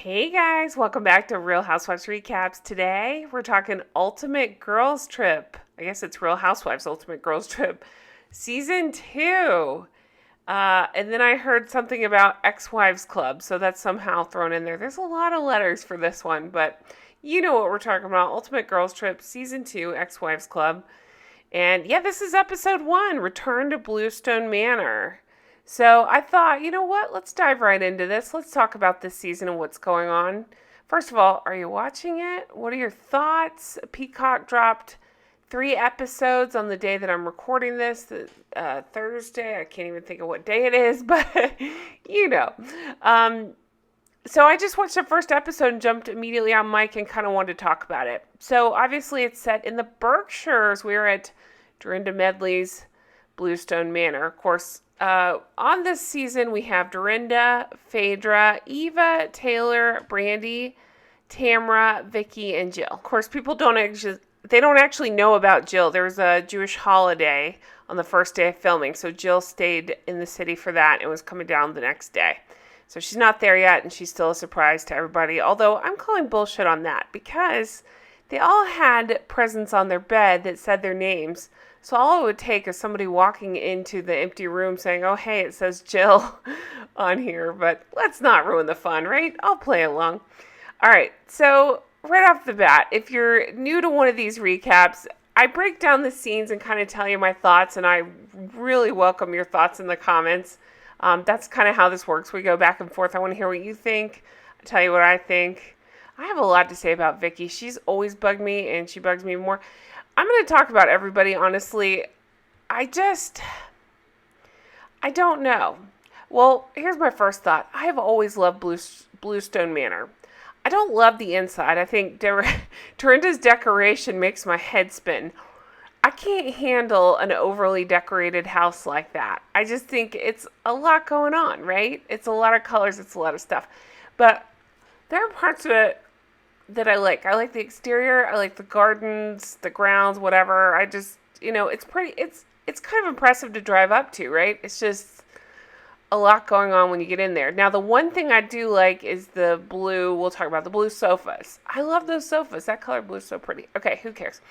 Hey guys, welcome back to Real Housewives Recaps. Today we're talking Ultimate Girls Trip. I guess it's Real Housewives Ultimate Girls Trip Season 2. And then I heard something about Ex-Wives Club, so that's somehow thrown in there. There's a lot of letters for this one, but you know what we're talking about. Ultimate Girls Trip Season 2, Ex-Wives Club. And yeah, this is episode 1, Return to Bluestone Manor. So I thought, you know what? Let's dive right into this. Let's talk about this season and what's going on. First of all, are you watching it? What are your thoughts? Peacock dropped 3 episodes on the day that I'm recording this, Thursday. I can't even think of what day it is, but you know. So I just watched the first episode and jumped immediately on mic and kind of wanted to talk about it. So obviously it's set in the Berkshires. We're at Dorinda Medley's Bluestone Manor. Of course, on this season, we have Dorinda, Phaedra, Eva, Taylor, Brandi, Tamra, Vicky, and Jill. Of course, people don't actually know about Jill. There was a Jewish holiday on the first day of filming, so Jill stayed in the city for that and was coming down the next day. So she's not there yet, and she's still a surprise to everybody, although I'm calling bullshit on that because they all had presents on their bed that said their names. So all it would take is somebody walking into the empty room saying, oh, hey, it says Jill on here. But let's not ruin the fun, right? I'll play along. All right. So right off the bat, if you're new to one of these recaps, I break down the scenes and kind of tell you my thoughts. And I really welcome your thoughts in the comments. That's kind of how this works. We go back and forth. I want to hear what you think. I tell you what I think. I have a lot to say about Vicky. She's always bugged me, and she bugs me more. I'm going to talk about everybody, honestly. I don't know. Well, here's my first thought. I have always loved Bluestone Manor. I don't love the inside. I think Dorinda's decoration makes my head spin. I can't handle an overly decorated house like that. I just think it's a lot going on, right? It's a lot of colors. It's a lot of stuff. But there are parts of it that I like. I like the exterior. I like the gardens, the grounds, whatever. I just, it's pretty, it's kind of impressive to drive up to, right? It's just a lot going on when you get in there. Now, the one thing I do like is the blue, we'll talk about the blue sofas. I love those sofas. That color blue is so pretty. Okay, who cares?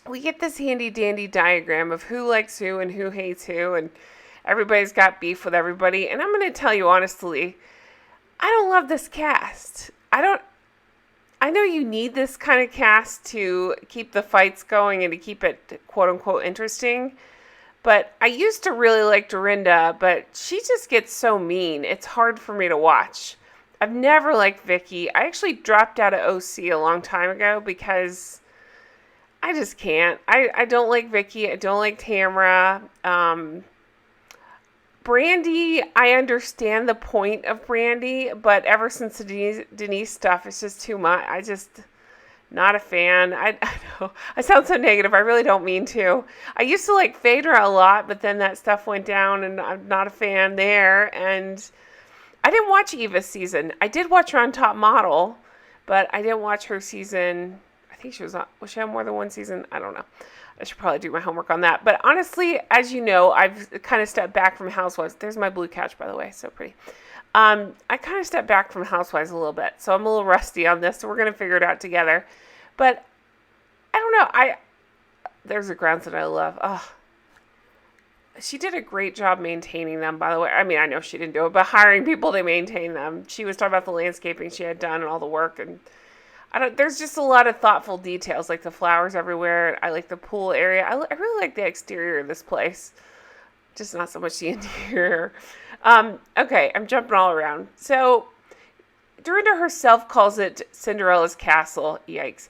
We get this handy dandy diagram of who likes who and who hates who, and everybody's got beef with everybody. And I'm going to tell you honestly, I don't love this cast. I know you need this kind of cast to keep the fights going and to keep it quote unquote interesting. But I used to really like Dorinda, but she just gets so mean. It's hard for me to watch. I've never liked Vicky. I actually dropped out of OC a long time ago because I just can't. I don't like Vicky. I don't like Tamra. Brandi, I understand the point of Brandi, but ever since the Denise stuff, it's just too much. I just, not a fan. I know, I sound so negative. I really don't mean to. I used to like Phaedra a lot, but then that stuff went down, and I'm not a fan there. And I didn't watch Eva's season. I did watch her on Top Model, but I didn't watch her season. I think she was she on more than one season? I don't know. I should probably do my homework on that. But honestly, as you know, I've kind of stepped back from Housewives. There's my blue couch, by the way. So pretty. I kind of stepped back from Housewives a little bit. So I'm a little rusty on this. So we're going to figure it out together. But I don't know. There's the grounds that I love. Oh, she did a great job maintaining them, by the way. I mean, I know she didn't do it, but hiring people to maintain them. She was talking about the landscaping she had done and all the work, and there's just a lot of thoughtful details, like the flowers everywhere. I like the pool area. I really like the exterior of this place. Just not so much the interior. Okay, I'm jumping all around. So, Dorinda herself calls it Cinderella's castle. Yikes.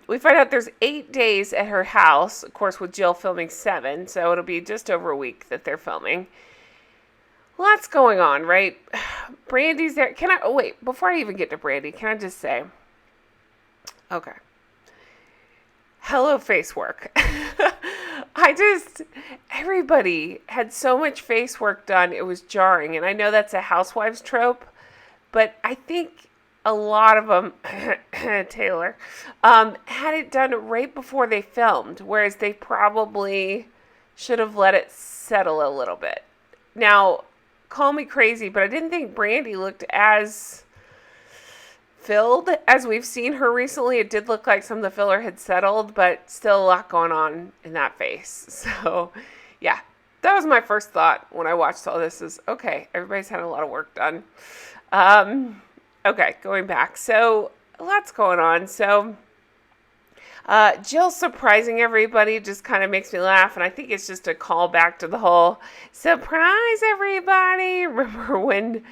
We find out there's 8 days at her house, of course, with Jill filming 7. So it'll be just over a week that they're filming. Lots going on, right? Brandi's there. Wait, before I even get to Brandi, can I just say, okay. Hello, face work. Everybody had so much face work done, it was jarring. And I know that's a housewives trope, but I think a lot of them, Taylor, had it done right before they filmed, whereas they probably should have let it settle a little bit. Now, call me crazy, but I didn't think Brandi looked as filled as we've seen her recently. It did look like some of the filler had settled, but still a lot going on in that face. So, yeah, that was my first thought when I watched all this is, okay, everybody's had a lot of work done. Okay, going back. So, lots going on. So, Jill surprising everybody just kind of makes me laugh, and I think it's just a callback to the whole surprise everybody. Remember when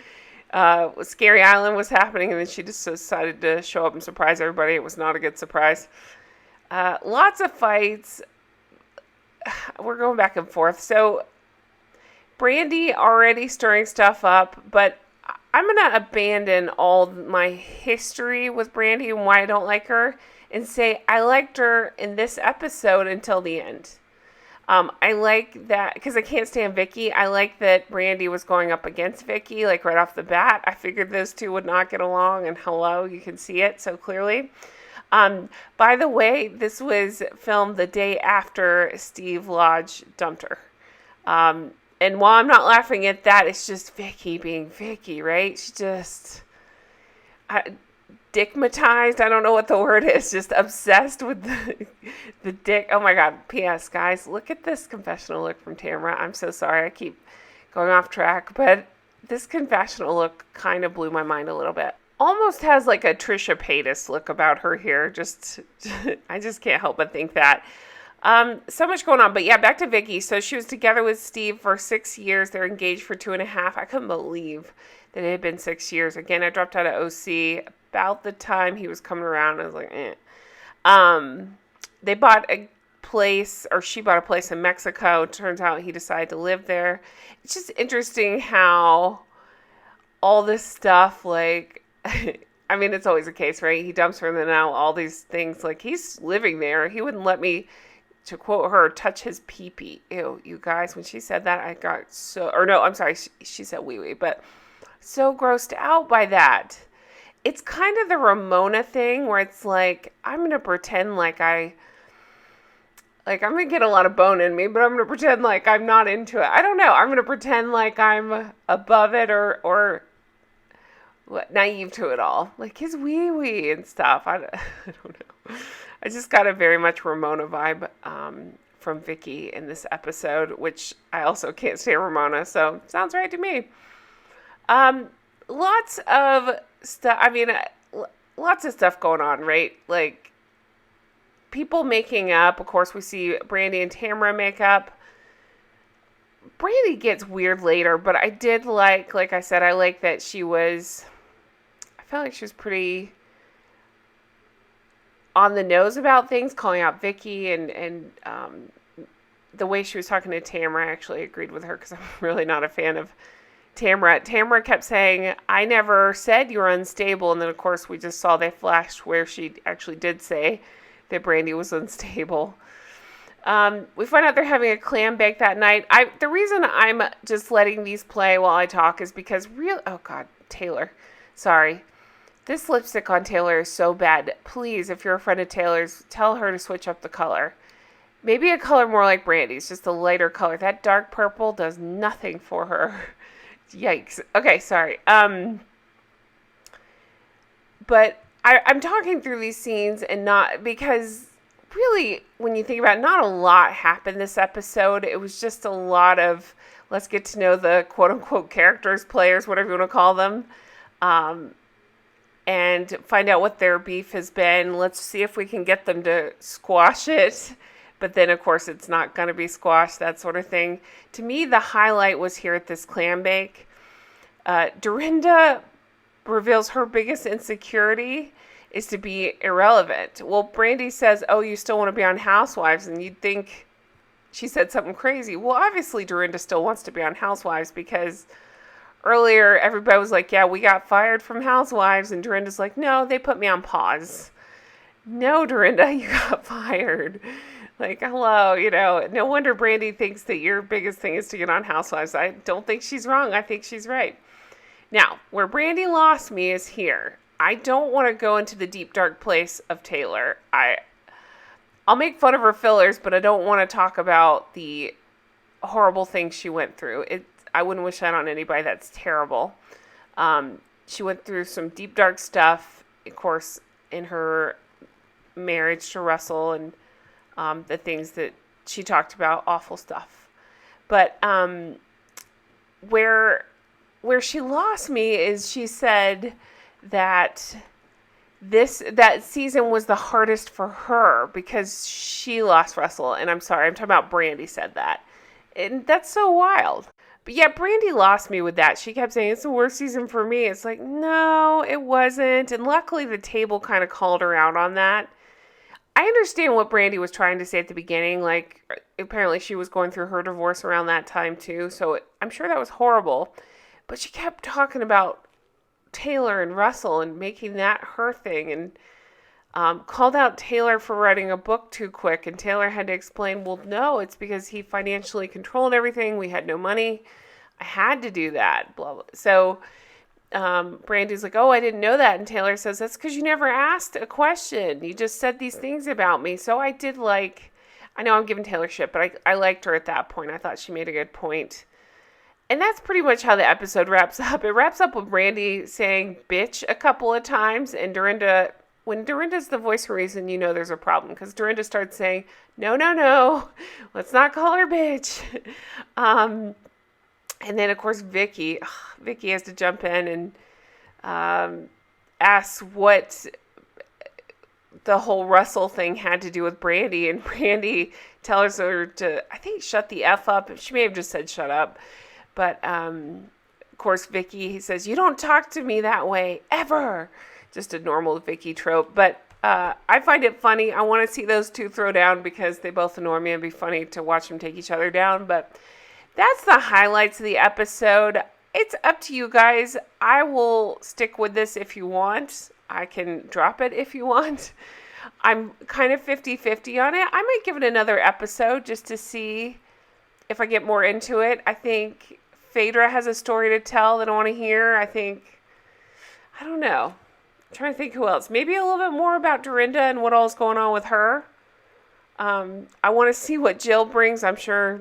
Scary Island was happening, and then she just decided to show up and surprise everybody. It was not a good surprise. Lots of fights. We're going back and forth. So Brandi already stirring stuff up, but I'm going to abandon all my history with Brandi and why I don't like her and say I liked her in this episode until the end. I like that because I can't stand Vicky. I like that Brandi was going up against Vicky, like right off the bat. I figured those two would not get along, and hello, you can see it so clearly. By the way, this was filmed the day after Steve Lodge dumped her. And while I'm not laughing at that, it's just Vicky being Vicky, right? She just dickmatized. I don't know what the word is. Just obsessed with the dick. Oh my God. P.S. Guys, look at this confessional look from Tamra. I'm so sorry. I keep going off track, but this confessional look kind of blew my mind a little bit. Almost has like a Trisha Paytas look about her here. I just can't help but think that. So much going on, but yeah, back to Vicky. So she was together with Steve for 6 years. They're engaged for 2.5. I couldn't believe that it had been 6 years. Again, I dropped out of OC about the time he was coming around. I was like, eh. They bought a place, or she bought a place in Mexico. Turns out he decided to live there. It's just interesting how all this stuff, like, I mean, it's always the case, right? He dumps her and then now all these things, like, he's living there. He wouldn't let me, to quote her, touch his pee-pee. Ew, you guys, when she said that, I got so, or no, I'm sorry, she said wee-wee, but so grossed out by that. It's kind of the Ramona thing where it's like, I'm going to pretend like I'm going to get a lot of bone in me, but I'm going to pretend like I'm not into it. I don't know. I'm going to pretend like I'm above it or naive to it all. Like his wee-wee and stuff. I don't know. I just got a very much Ramona vibe from Vicky in this episode, which I also can't stand Ramona, so sounds right to me. Lots of stuff. I mean, lots of stuff going on, right? Like people making up. Of course, we see Brandi and Tamra make up. Brandi gets weird later, but I did like I said, I like that she was. I felt like she was pretty on the nose about things, calling out Vicky and the way she was talking to Tamra. I actually agreed with her because I'm really not a fan of Tamra. Tamra kept saying, I never said you were unstable. And then, of course, we just saw they flashed where she actually did say that Brandi was unstable. We find out they're having a clam bake that night. The reason I'm just letting these play while I talk is because oh God, Taylor. Sorry. This lipstick on Taylor is so bad. Please, if you're a friend of Taylor's, tell her to switch up the color. Maybe a color more like Brandi's, just a lighter color. That dark purple does nothing for her. Yikes. Okay, sorry. But I'm talking through these scenes and not because really, when you think about it, not a lot happened this episode. It was just a lot of let's get to know the quote-unquote characters, players, whatever you want to call them, and find out what their beef has been. Let's see if we can get them to squash it. But then, of course, it's not going to be squashed, that sort of thing. To me, the highlight was here at this clam bake. Dorinda reveals her biggest insecurity is to be irrelevant. Well, Brandi says, oh, you still want to be on Housewives, and you'd think she said something crazy. Well, obviously, Dorinda still wants to be on Housewives because earlier everybody was like, yeah, we got fired from Housewives, and Dorinda's like, no, they put me on pause. No, Dorinda, you got fired. Like, hello, no wonder Brandi thinks that your biggest thing is to get on Housewives. I don't think she's wrong. I think she's right. Now, where Brandi lost me is here. I don't want to go into the deep, dark place of Taylor. I'll make fun of her fillers, but I don't want to talk about the horrible things she went through. I wouldn't wish that on anybody. That's terrible. She went through some deep, dark stuff, of course, in her marriage to Russell, and the things that she talked about, awful stuff. But where she lost me is she said that that season was the hardest for her because she lost Russell. And I'm sorry, I'm talking about Brandi said that. And that's so wild. But yeah, Brandi lost me with that. She kept saying, it's the worst season for me. It's like, no, it wasn't. And luckily the table kind of called her out on that. I understand what Brandi was trying to say at the beginning. Like, apparently she was going through her divorce around that time too. So I'm sure that was horrible. But she kept talking about Taylor and Russell and making that her thing, and called out Taylor for writing a book too quick, and Taylor had to explain, well, no, it's because he financially controlled everything. We had no money. I had to do that. Blah, blah. So Brandi's like, oh, I didn't know that. And Taylor says, that's because you never asked a question. You just said these things about me. So I did I know I'm giving Taylor shit, but I liked her at that point. I thought she made a good point. And that's pretty much how the episode wraps up. It wraps up with Brandi saying bitch a couple of times. And Dorinda, when Dorinda's the voice of reason, you know there's a problem. Because Dorinda starts saying, no, let's not call her bitch. And then, of course, Vicky has to jump in and ask what the whole Russell thing had to do with Brandi. And Brandi tells her to, I think, shut the F up. She may have just said shut up. But, of course, Vicky, he says, you don't talk to me that way, ever. Just a normal Vicky trope. But I find it funny. I want to see those two throw down because they both annoy me. It'd be funny to watch them take each other down. But that's the highlights of the episode. It's up to you guys. I will stick with this if you want. I can drop it if you want. I'm kind of 50-50 on it. I might give it another episode just to see if I get more into it. I think Phaedra has a story to tell that I want to hear. I don't know. I'm trying to think who else. Maybe a little bit more about Dorinda and what all's going on with her. I want to see what Jill brings. I'm sure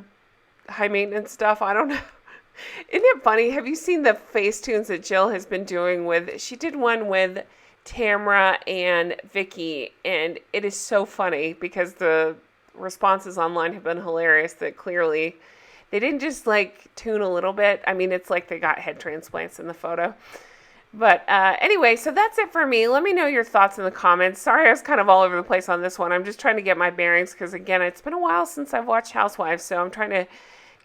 high maintenance stuff. I don't know. Isn't it funny? Have you seen the face tunes that Jill has been doing she did one with Tamra and Vicky, and it is so funny because the responses online have been hilarious that clearly they didn't just tune a little bit. I mean, it's like they got head transplants in the photo. But anyway, so that's it for me. Let me know your thoughts in the comments. Sorry, I was kind of all over the place on this one. I'm just trying to get my bearings because, again, it's been a while since I've watched Housewives, so I'm trying to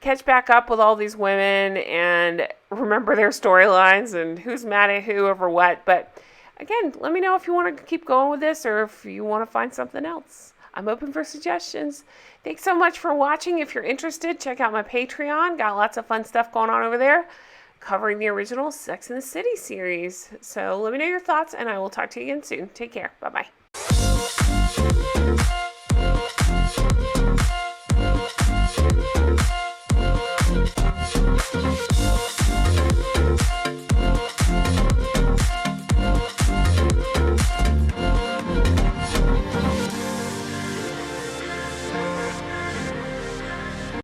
catch back up with all these women and remember their storylines and who's mad at who over what. But again, let me know if you want to keep going with this or if you want to find something else. I'm open for suggestions. Thanks so much for watching. If you're interested, check out my Patreon. Got lots of fun stuff going on over there, covering the original Sex and the City series. So let me know your thoughts, and I will talk to you again soon. Take care. Bye-bye.